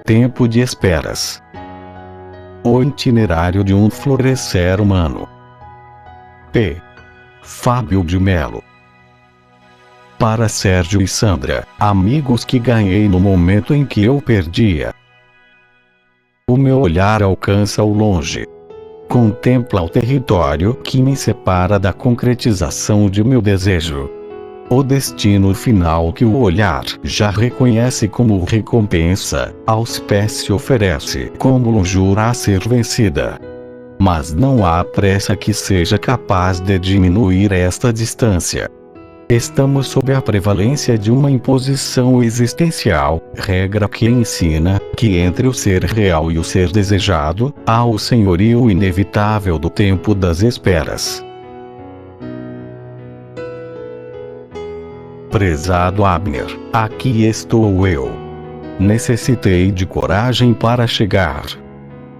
Tempo de esperas. O itinerário de um florescer humano. P. Fábio de Melo. Para Sérgio e Sandra, amigos que ganhei no momento em que eu perdia. O meu olhar alcança o longe. Contempla o território que me separa da concretização de meu desejo. O destino final que o olhar já reconhece como recompensa, aos pés se oferece como lonjura a ser vencida. Mas não há pressa que seja capaz de diminuir esta distância. Estamos sob a prevalência de uma imposição existencial, regra que ensina que entre o ser real e o ser desejado, há o senhorio inevitável do tempo das esperas. Prezado Abner, aqui estou eu. Necessitei de coragem para chegar.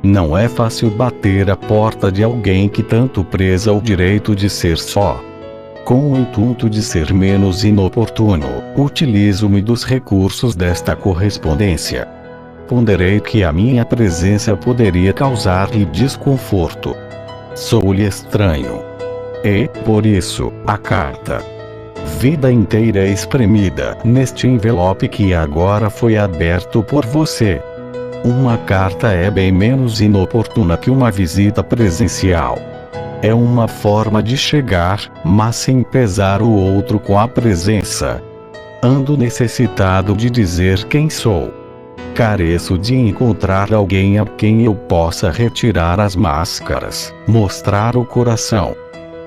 Não é fácil bater a porta de alguém que tanto preza o direito de ser só. Com o intuito de ser menos inoportuno, utilizo-me dos recursos desta correspondência. Ponderei que a minha presença poderia causar-lhe desconforto. Sou-lhe estranho. E, por isso, a carta. Vida inteira espremida neste envelope que agora foi aberto por você. Uma carta é bem menos inoportuna que uma visita presencial. É uma forma de chegar, mas sem pesar o outro com a presença. Ando necessitado de dizer quem sou. Careço de encontrar alguém a quem eu possa retirar as máscaras, mostrar o coração.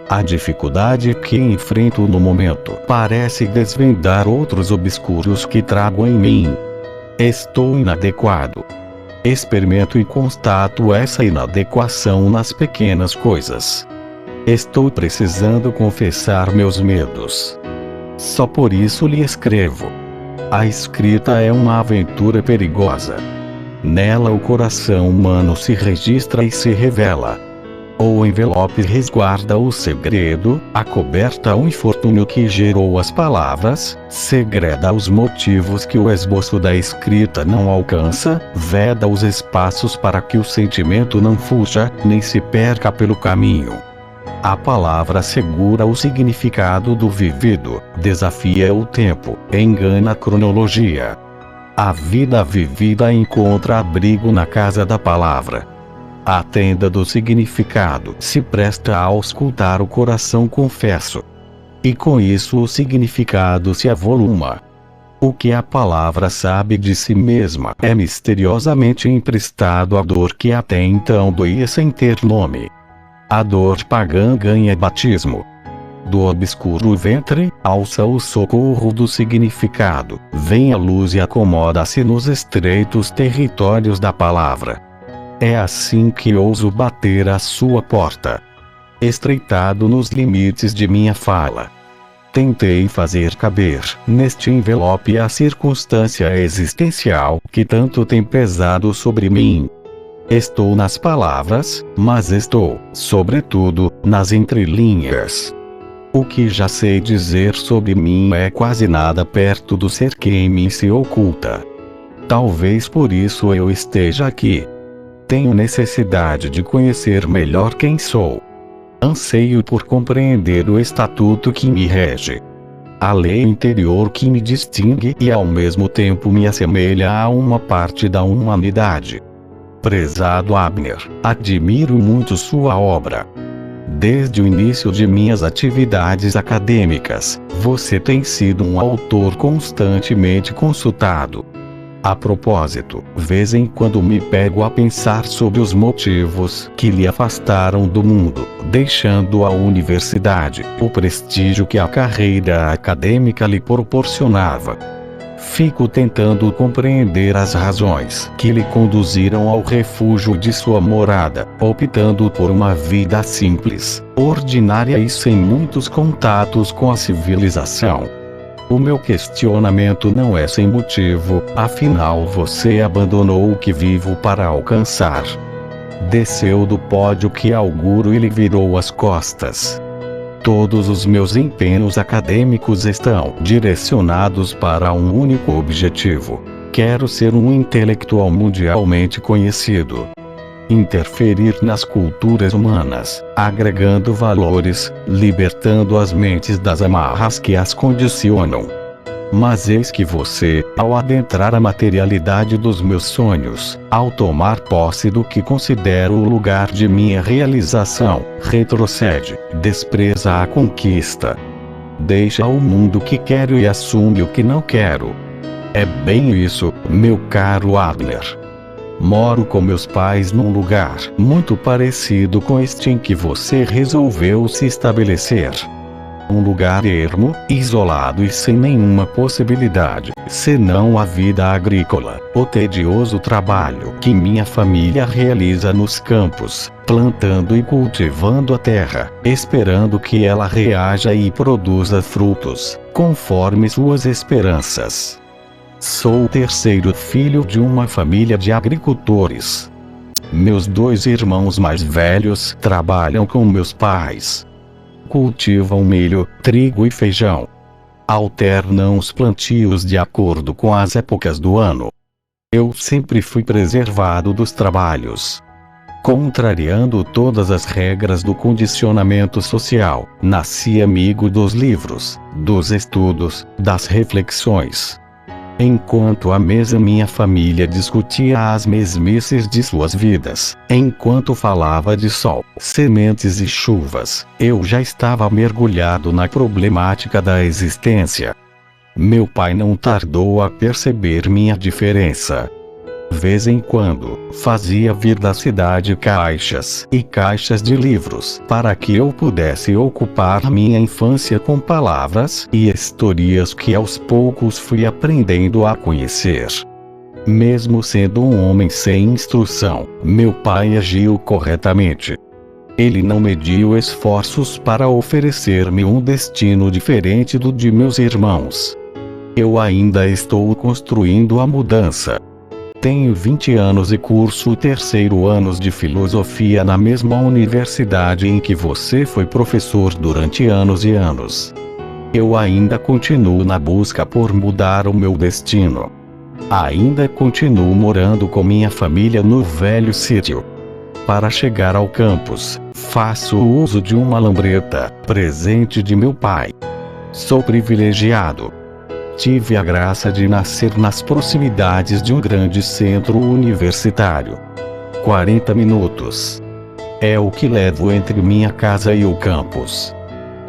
A dificuldade que enfrento no momento parece desvendar outros obscuros que trago em mim. Estou inadequado. Experimento e constato essa inadequação nas pequenas coisas. Estou precisando confessar meus medos. Só por isso lhe escrevo. A escrita é uma aventura perigosa. Nela o coração humano se registra e se revela. O envelope resguarda o segredo, acoberta o infortúnio que gerou as palavras, segreda os motivos que o esboço da escrita não alcança, veda os espaços para que o sentimento não fuja, nem se perca pelo caminho. A palavra segura o significado do vivido, desafia o tempo, engana a cronologia. A vida vivida encontra abrigo na casa da palavra. A tenda do significado se presta a auscultar o coração confesso. E com isso o significado se avoluma. O que a palavra sabe de si mesma é misteriosamente emprestado à dor que até então doía sem ter nome. A dor pagã ganha batismo. Do obscuro ventre, alça o socorro do significado, vem a luz e acomoda-se nos estreitos territórios da palavra. É assim que ouso bater à sua porta. Estreitado nos limites de minha fala. Tentei fazer caber neste envelope a circunstância existencial que tanto tem pesado sobre mim. Estou nas palavras, mas estou, sobretudo, nas entrelinhas. O que já sei dizer sobre mim é quase nada perto do ser que em mim se oculta. Talvez por isso eu esteja aqui. Tenho necessidade de conhecer melhor quem sou. Anseio por compreender o estatuto que me rege. A lei interior que me distingue e ao mesmo tempo me assemelha a uma parte da humanidade. Prezado Abner, admiro muito sua obra. Desde o início de minhas atividades acadêmicas, você tem sido um autor constantemente consultado. A propósito, vez em quando me pego a pensar sobre os motivos que lhe afastaram do mundo, deixando a universidade, o prestígio que a carreira acadêmica lhe proporcionava. Fico tentando compreender as razões que lhe conduziram ao refúgio de sua morada, optando por uma vida simples, ordinária e sem muitos contatos com a civilização. O meu questionamento não é sem motivo, afinal você abandonou o que vivo para alcançar. Desceu do pódio que auguro e lhe virou as costas. Todos os meus empenhos acadêmicos estão direcionados para um único objetivo: Quero ser um intelectual mundialmente conhecido. Interferir nas culturas humanas, agregando valores, libertando as mentes das amarras que as condicionam. Mas eis que você, ao adentrar a materialidade dos meus sonhos, ao tomar posse do que considero o lugar de minha realização, retrocede, despreza a conquista. Deixa o mundo que quero e assume o que não quero. É bem isso, meu caro Abner. Moro com meus pais num lugar muito parecido com este em que você resolveu se estabelecer. Um lugar ermo, isolado e sem nenhuma possibilidade, senão a vida agrícola, o tedioso trabalho que minha família realiza nos campos, plantando e cultivando a terra, esperando que ela reaja e produza frutos, conforme suas esperanças. Sou o terceiro filho de uma família de agricultores. Meus 2 irmãos mais velhos trabalham com meus pais. Cultivam milho, trigo e feijão. Alternam os plantios de acordo com as épocas do ano. Eu sempre fui preservado dos trabalhos. Contrariando todas as regras do condicionamento social, nasci amigo dos livros, dos estudos, das reflexões. Enquanto à mesa minha família discutia as mesmices de suas vidas, enquanto falava de sol, sementes e chuvas, eu já estava mergulhado na problemática da existência. Meu pai não tardou a perceber minha diferença. Vez em quando, fazia vir da cidade caixas e caixas de livros para que eu pudesse ocupar minha infância com palavras e historias que aos poucos fui aprendendo a conhecer. Mesmo sendo um homem sem instrução, meu pai agiu corretamente. Ele não mediu esforços para oferecer-me um destino diferente do de meus irmãos. Eu ainda estou construindo a mudança. Tenho 20 anos e curso o 3º ano de filosofia na mesma universidade em que você foi professor durante anos e anos. Eu ainda continuo na busca por mudar o meu destino. Ainda continuo morando com minha família no velho sítio. Para chegar ao campus, faço uso de uma lambreta, presente de meu pai. Sou privilegiado. Tive a graça de nascer nas proximidades de um grande centro universitário. 40 minutos. É o que levo entre minha casa e o campus.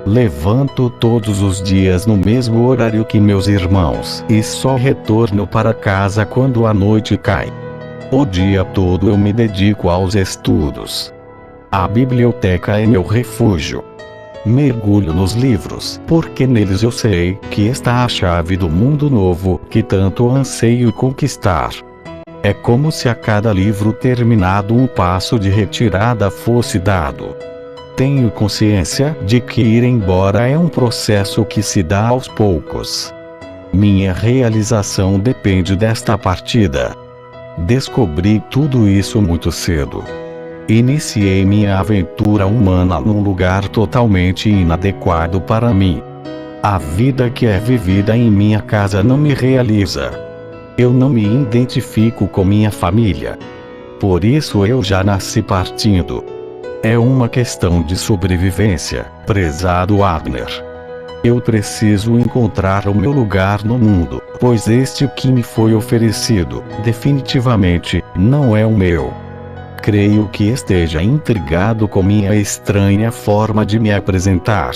Levanto todos os dias no mesmo horário que meus irmãos e só retorno para casa quando a noite cai. O dia todo eu me dedico aos estudos. A biblioteca é meu refúgio. Mergulho nos livros, porque neles eu sei que está a chave do mundo novo que tanto anseio conquistar. É como se a cada livro terminado um passo de retirada fosse dado. Tenho consciência de que ir embora é um processo que se dá aos poucos. Minha realização depende desta partida. Descobri tudo isso muito cedo. Iniciei minha aventura humana num lugar totalmente inadequado para mim. A vida que é vivida em minha casa não me realiza. Eu não me identifico com minha família. Por isso eu já nasci partindo. É uma questão de sobrevivência, prezado Abner. Eu preciso encontrar o meu lugar no mundo, pois este que me foi oferecido, definitivamente, não é o meu. Creio que esteja intrigado com minha estranha forma de me apresentar.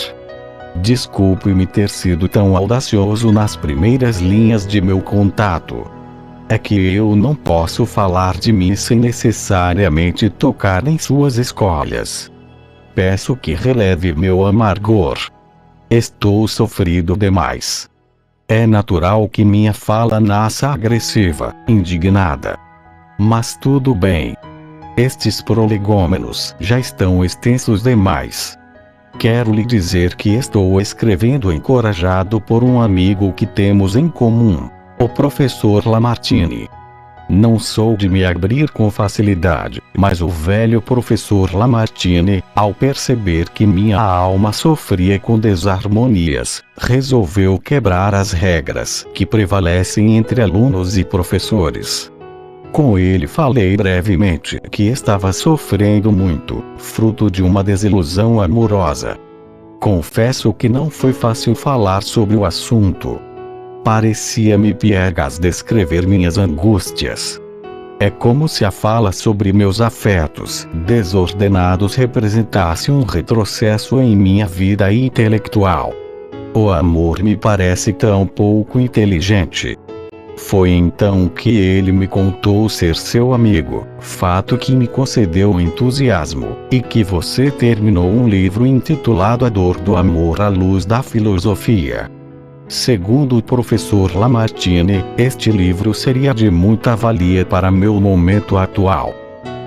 Desculpe-me ter sido tão audacioso nas primeiras linhas de meu contato. É que eu não posso falar de mim sem necessariamente tocar em suas escolhas. Peço que releve meu amargor. Estou sofrido demais. É natural que minha fala nasça agressiva, indignada. Mas tudo bem. Estes prolegômenos já estão extensos demais. Quero lhe dizer que estou escrevendo encorajado por um amigo que temos em comum, o professor Lamartine. Não sou de me abrir com facilidade, mas o velho professor Lamartine, ao perceber que minha alma sofria com desarmonias, resolveu quebrar as regras que prevalecem entre alunos e professores. Com ele falei brevemente que estava sofrendo muito, fruto de uma desilusão amorosa. Confesso que não foi fácil falar sobre o assunto. Parecia-me piegas descrever minhas angústias. É como se a fala sobre meus afetos desordenados representasse um retrocesso em minha vida intelectual. O amor me parece tão pouco inteligente. Foi então que ele me contou ser seu amigo, fato que me concedeu entusiasmo, e que você terminou um livro intitulado A Dor do Amor à Luz da Filosofia. Segundo o professor Lamartine, este livro seria de muita valia para meu momento atual.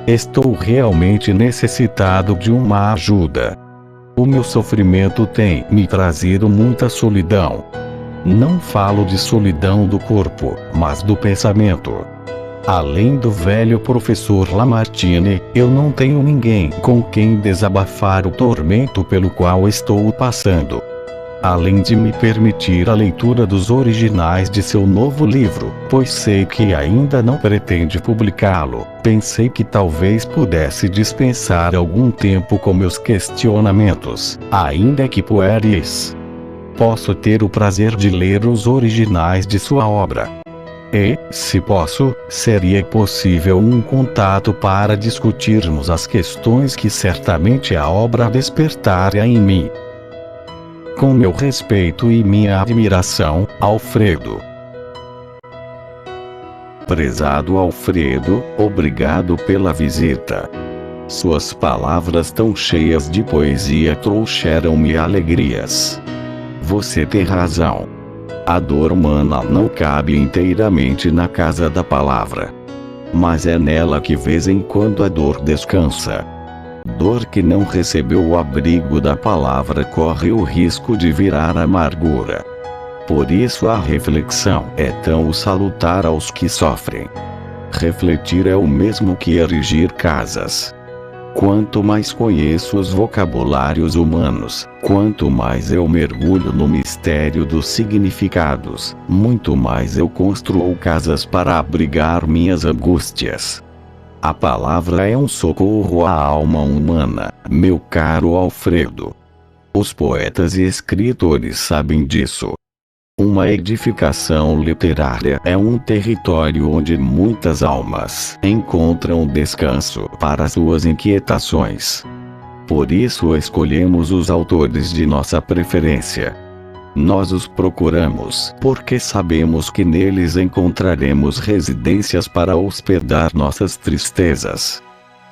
Estou realmente necessitado de uma ajuda. O meu sofrimento tem me trazido muita solidão. Não falo de solidão do corpo, mas do pensamento. Além do velho professor Lamartine, eu não tenho ninguém com quem desabafar o tormento pelo qual estou passando. Além de me permitir a leitura dos originais de seu novo livro, pois sei que ainda não pretende publicá-lo, pensei que talvez pudesse dispensar algum tempo com meus questionamentos, ainda que pueris. Posso ter o prazer de ler os originais de sua obra. E, se posso, seria possível um contato para discutirmos as questões que certamente a obra despertaria em mim. Com meu respeito e minha admiração, Alfredo. Prezado Alfredo, obrigado pela visita. Suas palavras tão cheias de poesia trouxeram-me alegrias. Você tem razão. A dor humana não cabe inteiramente na casa da palavra. Mas é nela que vez em quando a dor descansa. Dor que não recebeu o abrigo da palavra corre o risco de virar amargura. Por isso a reflexão é tão salutar aos que sofrem. Refletir é o mesmo que erigir casas. Quanto mais conheço os vocabulários humanos, quanto mais eu mergulho no mistério dos significados, muito mais eu construo casas para abrigar minhas angústias. A palavra é um socorro à alma humana, meu caro Alfredo. Os poetas e escritores sabem disso. Uma edificação literária é um território onde muitas almas encontram descanso para suas inquietações. Por isso escolhemos os autores de nossa preferência. Nós os procuramos porque sabemos que neles encontraremos residências para hospedar nossas tristezas.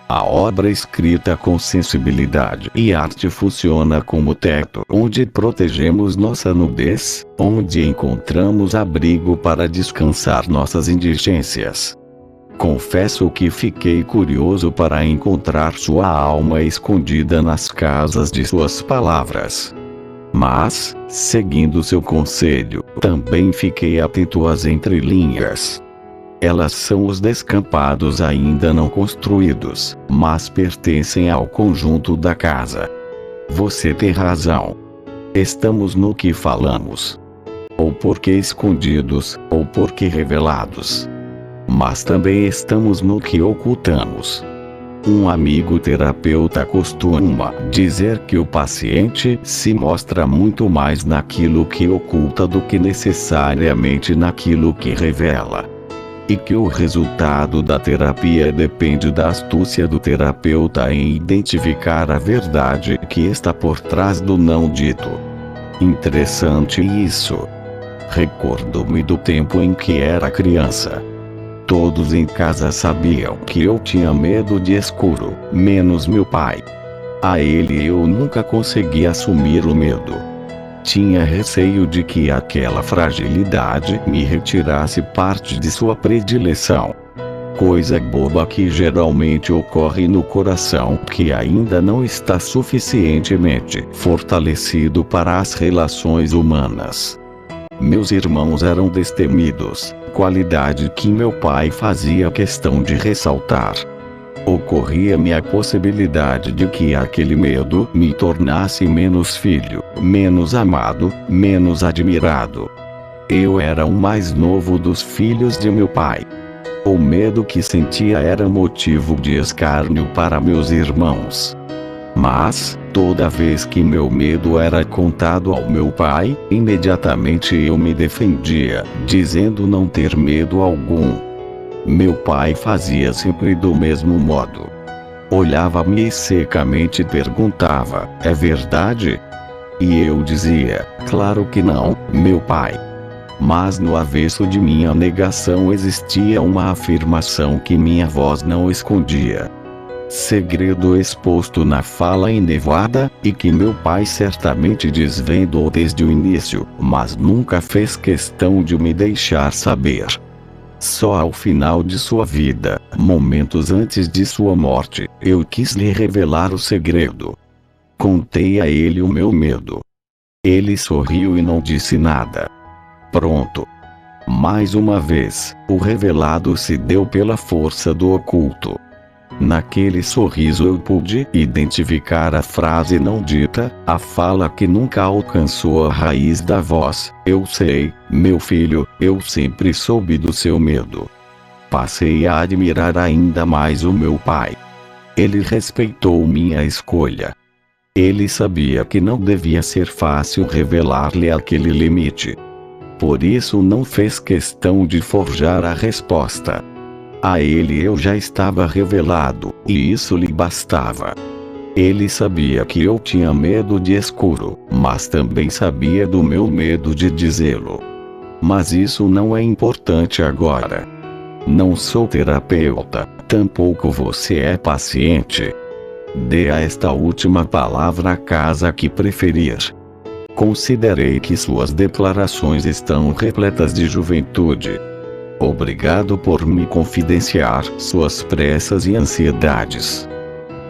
A obra escrita com sensibilidade e arte funciona como teto onde protegemos nossa nudez, onde encontramos abrigo para descansar nossas indigências. Confesso que fiquei curioso para encontrar sua alma escondida nas casas de suas palavras. Mas, seguindo seu conselho, também fiquei atento às entrelinhas. Elas são os descampados ainda não construídos, mas pertencem ao conjunto da casa. Você tem razão. Estamos no que falamos. Ou porque escondidos, ou porque revelados. Mas também estamos no que ocultamos. Um amigo terapeuta costuma dizer que o paciente se mostra muito mais naquilo que oculta do que necessariamente naquilo que revela. E que o resultado da terapia depende da astúcia do terapeuta em identificar a verdade que está por trás do não dito. Interessante isso. Recordo-me do tempo em que era criança. Todos em casa sabiam que eu tinha medo de escuro, menos meu pai. A ele eu nunca consegui assumir o medo. Tinha receio de que aquela fragilidade me retirasse parte de sua predileção. Coisa boba que geralmente ocorre no coração que ainda não está suficientemente fortalecido para as relações humanas. Meus irmãos eram destemidos, qualidade que meu pai fazia questão de ressaltar. Ocorria-me a possibilidade de que aquele medo me tornasse menos filho, menos amado, menos admirado. Eu era o mais novo dos filhos de meu pai. O medo que sentia era motivo de escárnio para meus irmãos. Mas, toda vez que meu medo era contado ao meu pai, imediatamente eu me defendia, dizendo não ter medo algum. Meu pai fazia sempre do mesmo modo. Olhava-me e secamente perguntava: é verdade? E eu dizia: claro que não, meu pai. Mas no avesso de minha negação existia uma afirmação que minha voz não escondia. Segredo exposto na fala enevada, e que meu pai certamente desvendou desde o início, mas nunca fez questão de me deixar saber. Só ao final de sua vida, momentos antes de sua morte, eu quis lhe revelar o segredo. Contei a ele o meu medo. Ele sorriu e não disse nada. Pronto. Mais uma vez, o revelado se deu pela força do oculto. Naquele sorriso eu pude identificar a frase não dita, a fala que nunca alcançou a raiz da voz: eu sei, meu filho, eu sempre soube do seu medo. Passei a admirar ainda mais o meu pai. Ele respeitou minha escolha. Ele sabia que não devia ser fácil revelar-lhe aquele limite. Por isso não fez questão de forjar a resposta. A ele eu já estava revelado, e isso lhe bastava. Ele sabia que eu tinha medo de escuro, mas também sabia do meu medo de dizê-lo. Mas isso não é importante agora. Não sou terapeuta, tampouco você é paciente. Dê a esta última palavra a casa que preferir. Considerei que suas declarações estão repletas de juventude. Obrigado por me confidenciar suas pressas e ansiedades.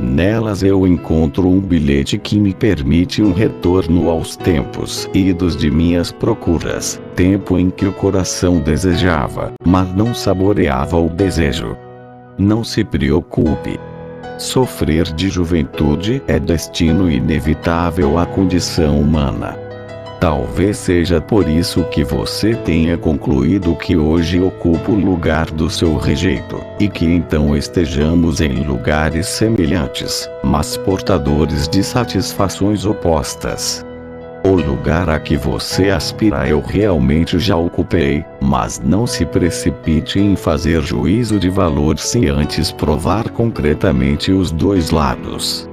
Nelas eu encontro um bilhete que me permite um retorno aos tempos idos de minhas procuras, tempo em que o coração desejava, mas não saboreava o desejo. Não se preocupe. Sofrer de juventude é destino inevitável à condição humana. Talvez seja por isso que você tenha concluído que hoje ocupo o lugar do seu rejeito, e que então estejamos em lugares semelhantes, mas portadores de satisfações opostas. O lugar a que você aspira eu realmente já ocupei, mas não se precipite em fazer juízo de valor sem antes provar concretamente os dois lados.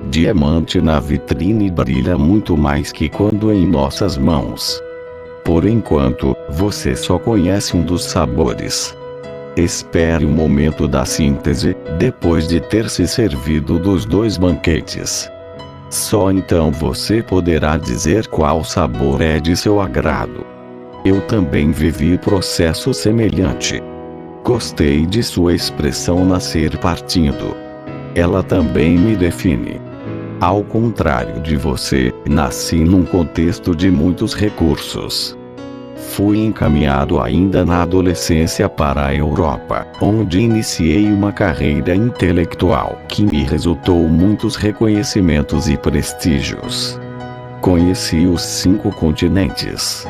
Diamante na vitrine brilha muito mais que quando em nossas mãos. Por enquanto, você só conhece um dos sabores. Espere o momento da síntese, depois de ter se servido dos dois banquetes. Só então você poderá dizer qual sabor é de seu agrado. Eu também vivi processo semelhante. Gostei de sua expressão nascer partindo. Ela também me define. Ao contrário de você, nasci num contexto de muitos recursos. Fui encaminhado ainda na adolescência para a Europa, onde iniciei uma carreira intelectual que me resultou muitos reconhecimentos e prestígios. Conheci os 5 continentes.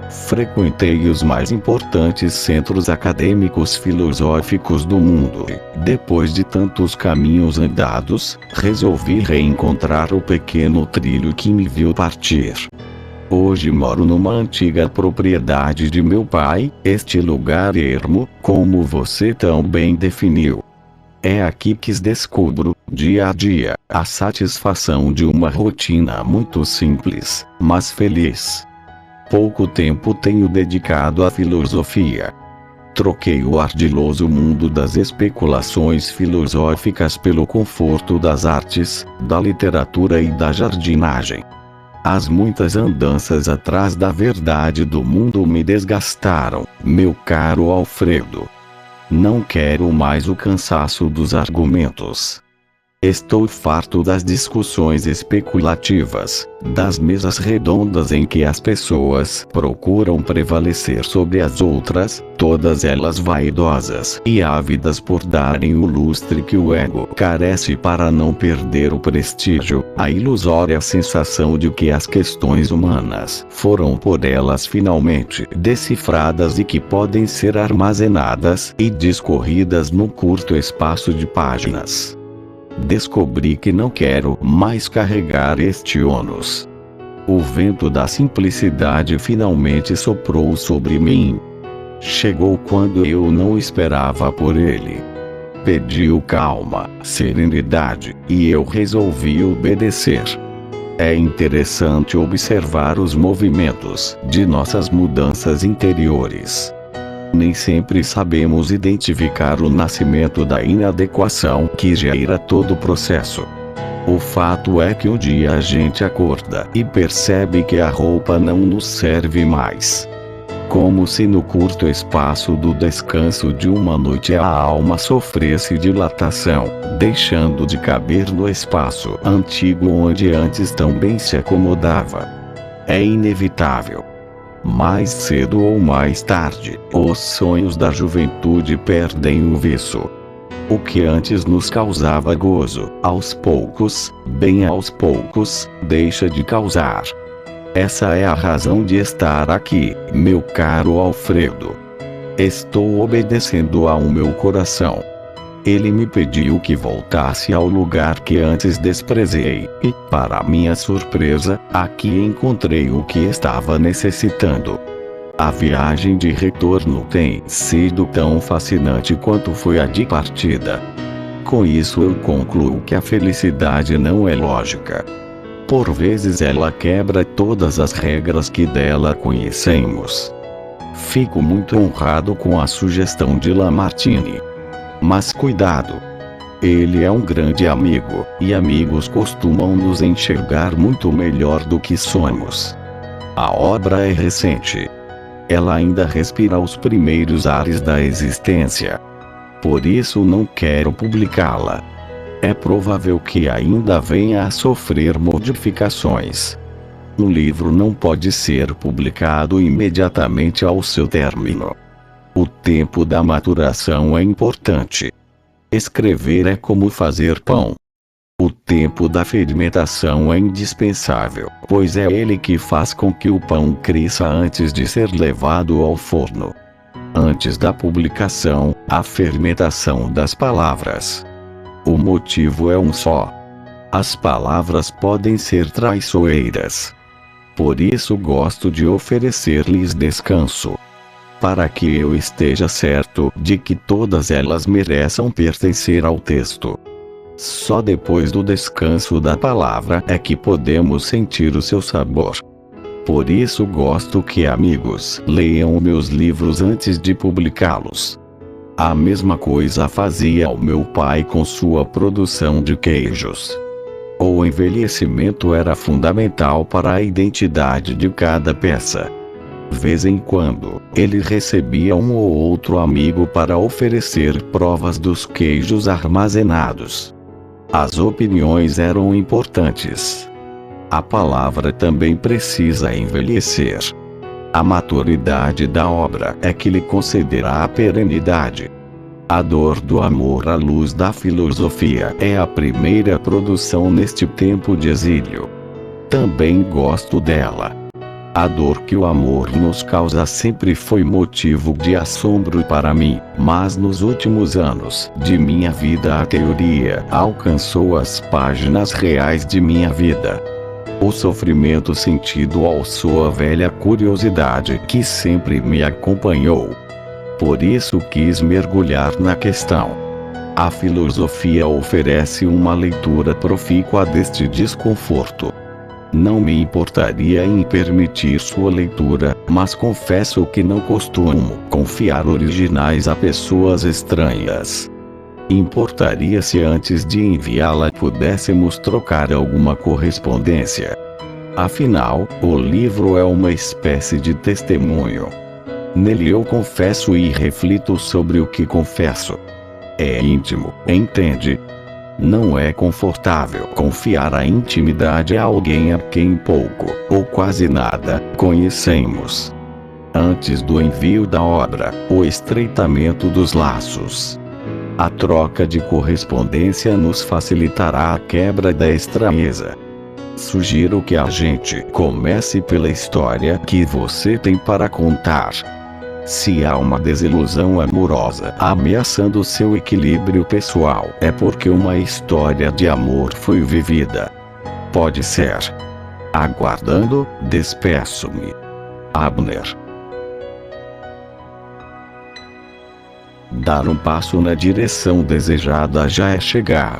Frequentei os mais importantes centros acadêmicos filosóficos do mundo e, depois de tantos caminhos andados, resolvi reencontrar o pequeno trilho que me viu partir. Hoje moro numa antiga propriedade de meu pai, este lugar ermo, como você tão bem definiu. É aqui que descubro, dia a dia, a satisfação de uma rotina muito simples, mas feliz. Pouco tempo tenho dedicado à filosofia. Troquei o ardiloso mundo das especulações filosóficas pelo conforto das artes, da literatura e da jardinagem. As muitas andanças atrás da verdade do mundo me desgastaram, meu caro Alfredo. Não quero mais o cansaço dos argumentos. Estou farto das discussões especulativas, das mesas redondas em que as pessoas procuram prevalecer sobre as outras, todas elas vaidosas e ávidas por darem o lustre que o ego carece para não perder o prestígio, a ilusória sensação de que as questões humanas foram por elas finalmente decifradas e que podem ser armazenadas e discorridas num curto espaço de páginas. Descobri que não quero mais carregar este ônus. O vento da simplicidade finalmente soprou sobre mim. Chegou quando eu não esperava por ele. Pediu calma, serenidade, e eu resolvi obedecer. É interessante observar os movimentos de nossas mudanças interiores. Nem sempre sabemos identificar o nascimento da inadequação que gera todo o processo. O fato é que um dia a gente acorda e percebe que a roupa não nos serve mais. Como se no curto espaço do descanso de uma noite a alma sofresse dilatação, deixando de caber no espaço antigo onde antes tão bem se acomodava. É inevitável. Mais cedo ou mais tarde, os sonhos da juventude perdem o viço. O que antes nos causava gozo, aos poucos, bem aos poucos, deixa de causar. Essa é a razão de estar aqui, meu caro Alfredo. Estou obedecendo ao meu coração. Ele me pediu que voltasse ao lugar que antes desprezei, e, para minha surpresa, aqui encontrei o que estava necessitando. A viagem de retorno tem sido tão fascinante quanto foi a de partida. Com isso eu concluo que a felicidade não é lógica. Por vezes ela quebra todas as regras que dela conhecemos. Fico muito honrado com a sugestão de Lamartine. Mas cuidado! Ele é um grande amigo, e amigos costumam nos enxergar muito melhor do que somos. A obra é recente. Ela ainda respira os primeiros ares da existência. Por isso não quero publicá-la. É provável que ainda venha a sofrer modificações. O livro não pode ser publicado imediatamente ao seu término. O tempo da maturação é importante. Escrever é como fazer pão. O tempo da fermentação é indispensável, pois é ele que faz com que o pão cresça antes de ser levado ao forno. Antes da publicação, a fermentação das palavras. O motivo é um só. As palavras podem ser traiçoeiras. Por isso gosto de oferecer-lhes descanso. Para que eu esteja certo de que todas elas mereçam pertencer ao texto. Só depois do descanso da palavra é que podemos sentir o seu sabor. Por isso gosto que amigos leiam meus livros antes de publicá-los. A mesma coisa fazia o meu pai com sua produção de queijos. O envelhecimento era fundamental para a identidade de cada peça. Vez em quando, ele recebia um ou outro amigo para oferecer provas dos queijos armazenados. As opiniões eram importantes. A palavra também precisa envelhecer. A maturidade da obra é que lhe concederá a perenidade. A dor do amor à luz da filosofia é a primeira produção neste tempo de exílio. Também gosto dela. A dor que o amor nos causa sempre foi motivo de assombro para mim, mas nos últimos anos de minha vida a teoria alcançou as páginas reais de minha vida. O sofrimento sentido alçou a velha curiosidade que sempre me acompanhou. Por isso quis mergulhar na questão. A filosofia oferece uma leitura profícua deste desconforto. Não me importaria em permitir sua leitura, mas confesso que não costumo confiar originais a pessoas estranhas. Importaria se antes de enviá-la pudéssemos trocar alguma correspondência. Afinal, o livro é uma espécie de testemunho. Nele eu confesso e reflito sobre o que confesso. É íntimo, entende? Não é confortável confiar a intimidade a alguém a quem pouco, ou quase nada, conhecemos. Antes do envio da obra, o estreitamento dos laços. A troca de correspondência nos facilitará a quebra da estranheza. Sugiro que a gente comece pela história que você tem para contar. Se há uma desilusão amorosa ameaçando seu equilíbrio pessoal, é porque uma história de amor foi vivida. Pode ser. Aguardando, despeço-me. Abner. Dar um passo na direção desejada já é chegar.